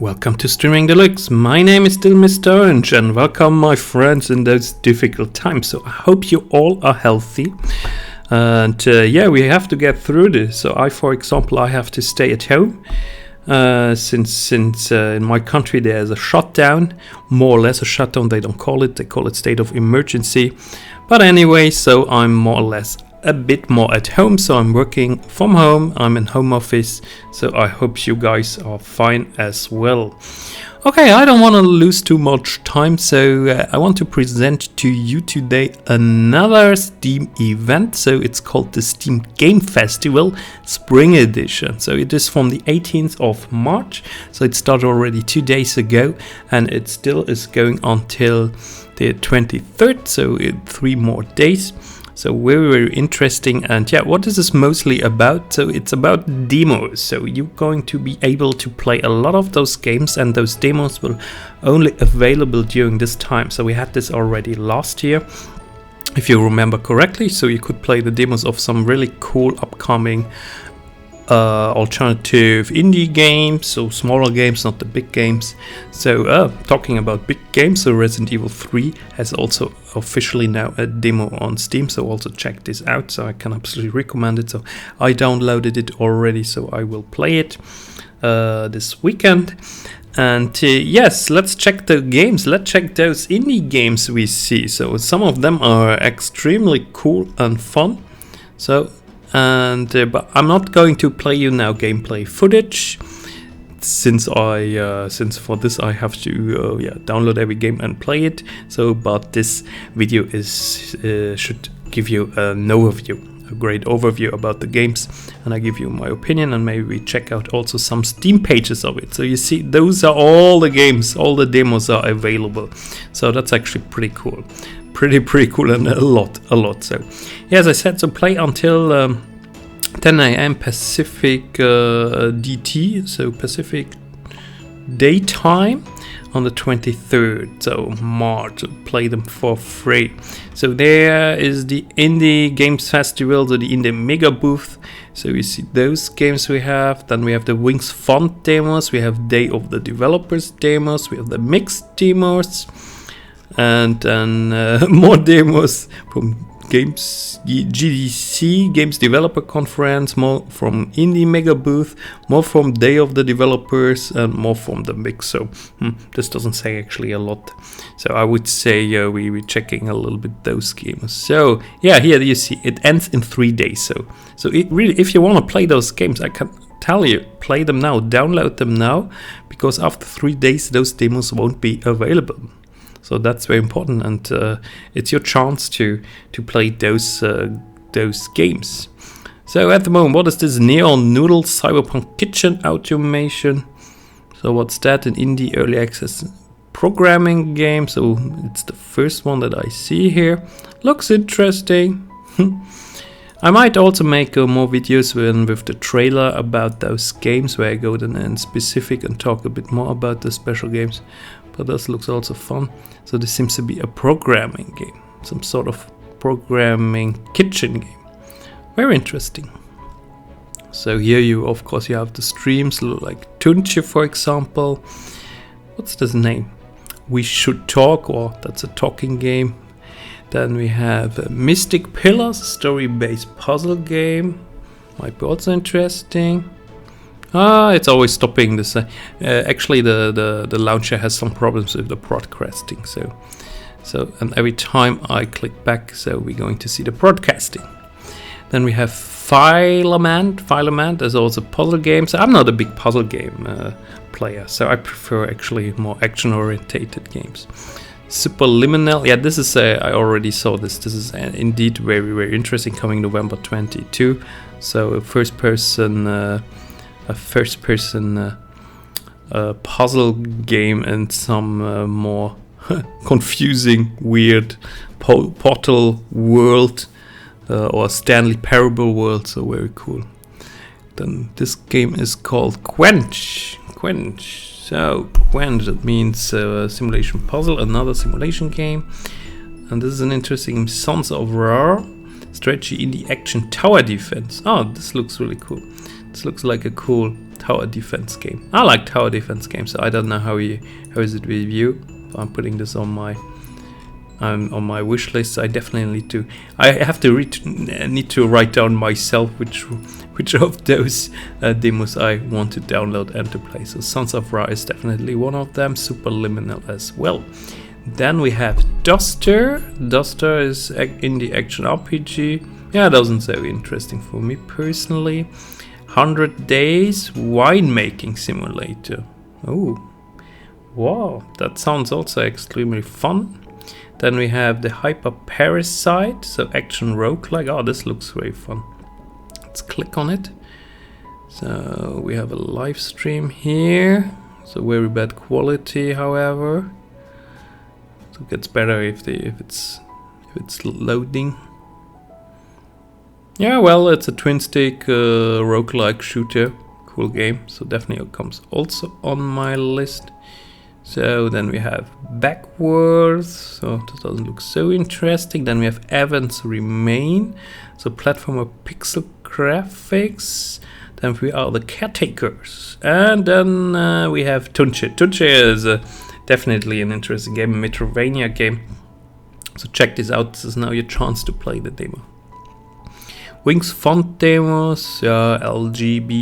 Welcome to Streaming Deluxe. My name is still Mr. Orange and welcome my friends in those difficult times. So I hope you all are healthy. And we have to get through this. So for example, I have to stay at home since in my country there's a shutdown, more or less a shutdown. They call it state of emergency. But anyway, so I'm more or less a bit more at home, so I'm working from home, I'm in home office, so I hope you guys are fine as well. Okay, I don't want to lose too much time, so I want to present to you today another Steam event. So it's called the Steam Game Festival Spring Edition. So it is from the 18th of March, so it started already 2 days ago, and it still is going until the 23rd, so in 3 more days. So very interesting. And what is this mostly about? So it's about demos. So you're going to be able to play a lot of those games, and those demos will only available during this time. So we had this already last year, if you remember correctly. So you could play the demos of some really cool upcoming alternative indie games, so smaller games, not the big games. So talking about big games, so Resident Evil 3 has also officially now a demo on Steam, so also check this out. So I can absolutely recommend it. So I downloaded it already, so I will play it this weekend. And yes, let's check the games. Let's check those indie games we see. So some of them are extremely cool and fun. So but I'm not going to play you now gameplay footage, since for this I have to download every game and play it. So but this video is should give you an overview, a great overview about the games, and I give you my opinion, and maybe we check out also some Steam pages of it. So you see, those are all the games, all the demos are available. So that's actually pretty cool. Pretty cool, and a lot. So as I said, so play until 10 a.m. Pacific DT, so Pacific daytime on the 23rd, so March. Play them for free. So there is the Indie Games Festival, so the Indie Mega Booth. So you see those games we have. Then we have the Wings Font demos, we have Day of the Developers demos, we have the Mixed demos, and then more demos from GDC, Games Developer Conference, more from Indie Mega Booth, more from Day of the Developers, and more from the Mix. So this doesn't say actually a lot. So I would say we're checking a little bit those games. So here you see it ends in 3 days. So it really, if you want to play those games, I can tell you, play them now, download them now, because after 3 days those demos won't be available. So that's very important, and it's your chance to play those games. So at the moment, what is this Neon Noodle Cyberpunk Kitchen Automation? So what's that? An indie early access programming game. So it's the first one that I see here. Looks interesting. I might also make more videos with the trailer about those games, where I go then in specific and talk a bit more about the special games. But this looks also fun. So this seems to be a programming game, some sort of programming kitchen game. Very interesting. So here you have the streams like Tunche, for example. What's this name? We Should Talk, or that's a talking game. Then we have Mystic Pillars, story-based puzzle game. Might be also interesting. It's always stopping this. Actually, the launcher has some problems with the broadcasting. So and every time I click back, so we're going to see the broadcasting. Then we have Filament. There's also puzzle games. I'm not a big puzzle game player, so I prefer actually more action-orientated games. Superliminal. This is I already saw this. This is indeed very interesting. Coming November 22. So a first-person puzzle game and some more confusing, weird portal world or Stanley Parable world. So very cool. Then this game is called Quench. So Quench, that means simulation puzzle, another simulation game. And this is an interesting Sons of Ra strategy indie action tower defense. This looks really cool. This looks like a cool tower defense game. I like tower defense games, so I don't know how is it with you. I'm putting this on my wish list. I definitely need to. I have to need to write down myself which of those demos I want to download and to play. So Sons of Ra is definitely one of them. Superliminal as well. Then we have Duster. Duster is indie action RPG. Yeah, it doesn't sound interesting for me personally. 100 Days Winemaking Simulator. Oh, wow, that sounds also extremely fun. Then we have the Hyper Parasite, so action roguelike. Oh, this looks very fun. Let's click on it. So we have a live stream here. So very bad quality, however. So it gets better if it's loading. Yeah, well, it's a twin stick roguelike shooter. Cool game. So definitely it comes also on my list. So then we have Backwards, so this doesn't look so interesting. Then we have Evans Remain, so platformer pixel graphics. Then we are the Caretakers. And then we have Tunche. Tunche is definitely an interesting game, a Metrovania game. So check this out, this is now your chance to play the demo. Wings font demos, LGBTQ+.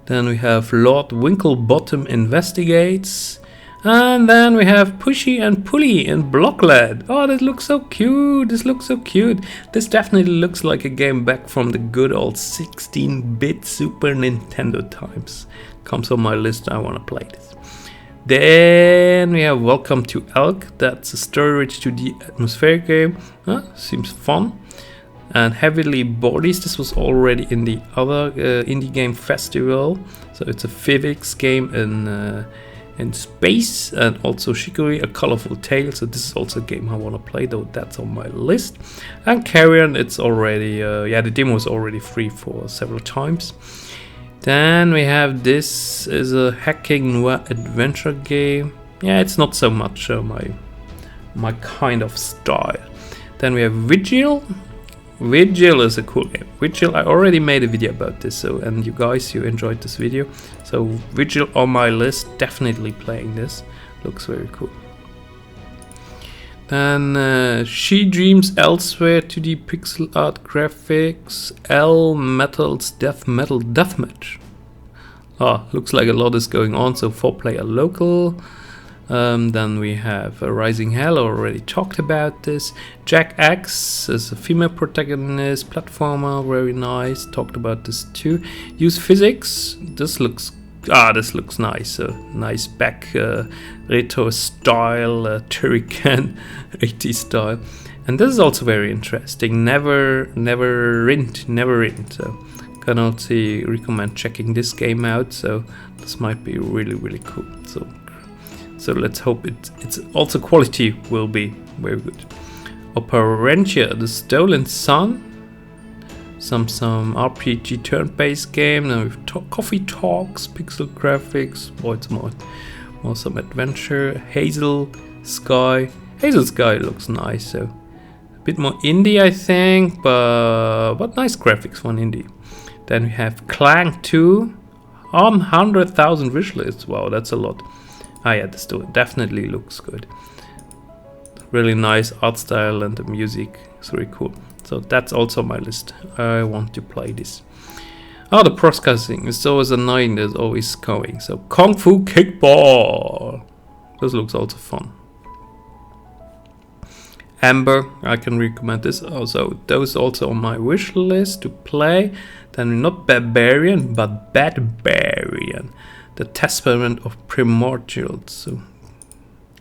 Then we have Lord Winklebottom Investigates. And then we have Pushy and Pulley in Blocklet. Oh, this looks so cute. This looks so cute. This definitely looks like a game back from the good old 16-bit Super Nintendo times. Comes on my list. I want to play this. Then we have Welcome to Elk. That's a story-rich 2D atmospheric game. Seems fun. And Heavenly Bodies, this was already in the other indie game festival. So it's a physics game in space, and also Shikori, A Colorful Tale. So this is also a game I want to play, though that's on my list. And Carrion, it's already, the demo is already free for several times. Then we have this is a hacking noir adventure game. Yeah, it's not so much my kind of style. Then we have Vigil. Vigil is a cool game. Vigil, I already made a video about this, so and you guys, you enjoyed this video. So Vigil on my list, definitely playing this. Looks very cool. Then She Dreams Elsewhere 2D pixel art graphics. L Metal's Death Metal Deathmatch. Looks like a lot is going on. So 4-player local. Then we have Rising Hell, already talked about this. Jack X is a female protagonist, platformer, very nice, talked about this too. Use Physics, this looks nice, nice back retro style, Turrican 80s style. And this is also very interesting, Never Rint, so can also recommend checking this game out, so this might be really cool. So let's hope it's also quality will be very good. Parenti, The Stolen Sun, some RPG turn-based game. Now we've Coffee Talks, pixel graphics. It's more some adventure. Hazel Sky looks nice. So a bit more indie, I think, but nice graphics for an indie. Then we have Klang 2 on 100,000 wish lists. Wow, that's a lot. Yeah, this definitely looks good. Really nice art style, and the music is really cool. So that's also my list. I want to play this. The processing is always annoying. There's always going. So Kung Fu Kickball. This looks also fun. Amber, I can recommend this also. Those also on my wish list to play. Then not Barbarian, but Barbarian. The Testament of Primordials. So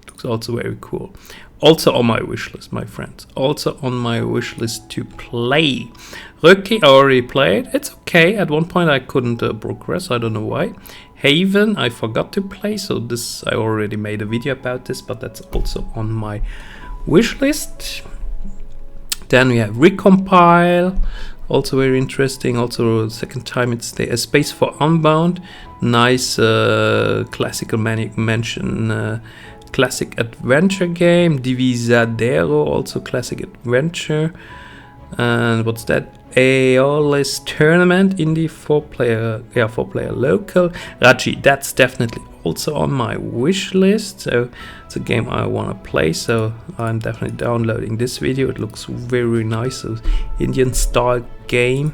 looks also very cool. Also on my wish list, my friends. Also on my wish list to play. Röki, I already played. It's okay. At one point I couldn't progress. I don't know why. Haven, I forgot to play. So this, I already made a video about this, but that's also on my wish list. Then we have Recompile. Also very interesting. Also second time it's the Space for Unbound. Nice classical mansion classic adventure game. Divisadero, also classic adventure. And what's that? Aeolus Tournament, indie 4-player local. Röki, that's definitely also on my wish list, so it's a game I want to play, so I'm definitely downloading this video. It looks very nice, so Indian style game.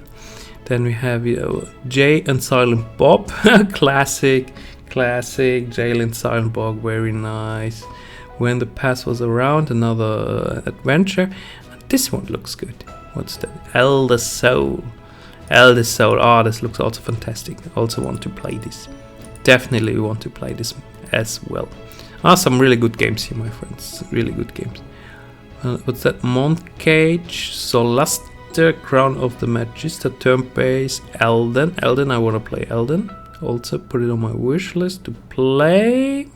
Then we have, you know, Jay and Silent Bob, classic Jay and Silent Bob, very nice. When the Past Was Around, another adventure. And this one looks good. What's that? Elder Soul. Oh, this looks also fantastic. I also want to play this. Definitely want to play this as well. Some really good games here, my friends. Really good games. What's that? Moncage, Solaster, Crown of the Magister, turn-based, Elden, I want to play Elden. Also put it on my wish list to play.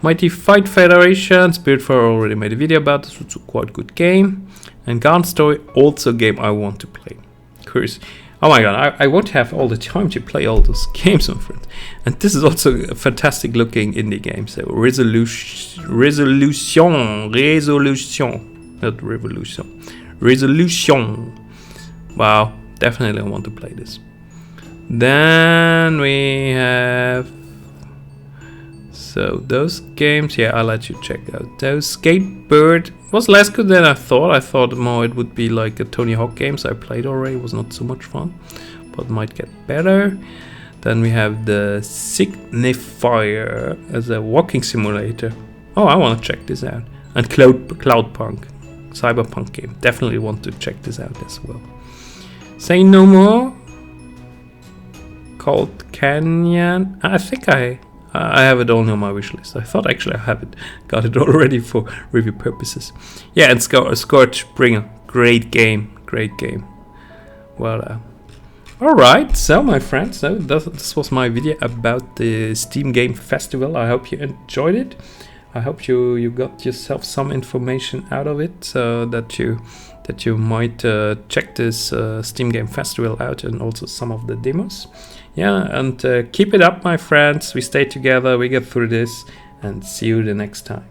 Mighty Fight Federation, Spiritfarer, already made a video about this. It's a quite good game. And Garden Story, also a game I want to play. Curious. Oh my god, I won't have all the time to play all those games, my friends. And this is also a fantastic looking indie game. So Resolution, not Revolution. Resolution. Wow, definitely I want to play this. Then we have, so those games, yeah, I'll let you check out those. Skatebird was less good than I thought. I thought more it would be like a Tony Hawk games I played already. It was not so much fun, but might get better. Then we have the Signifier as a walking simulator. Oh, I want to check this out. And Cloudpunk, cyberpunk game. Definitely want to check this out as well. Say No More, Cold Canyon. I think I have it only on my wish list. I thought actually I got it already for review purposes. Yeah, and Scorchbringer, great game. Well, alright, so my friends, so this was my video about the Steam Game Festival. I hope you enjoyed it. I hope you got yourself some information out of it, so that you might check this Steam Game Festival out, and also some of the demos. Yeah, and keep it up, my friends. We stay together, we get through this, and see you the next time.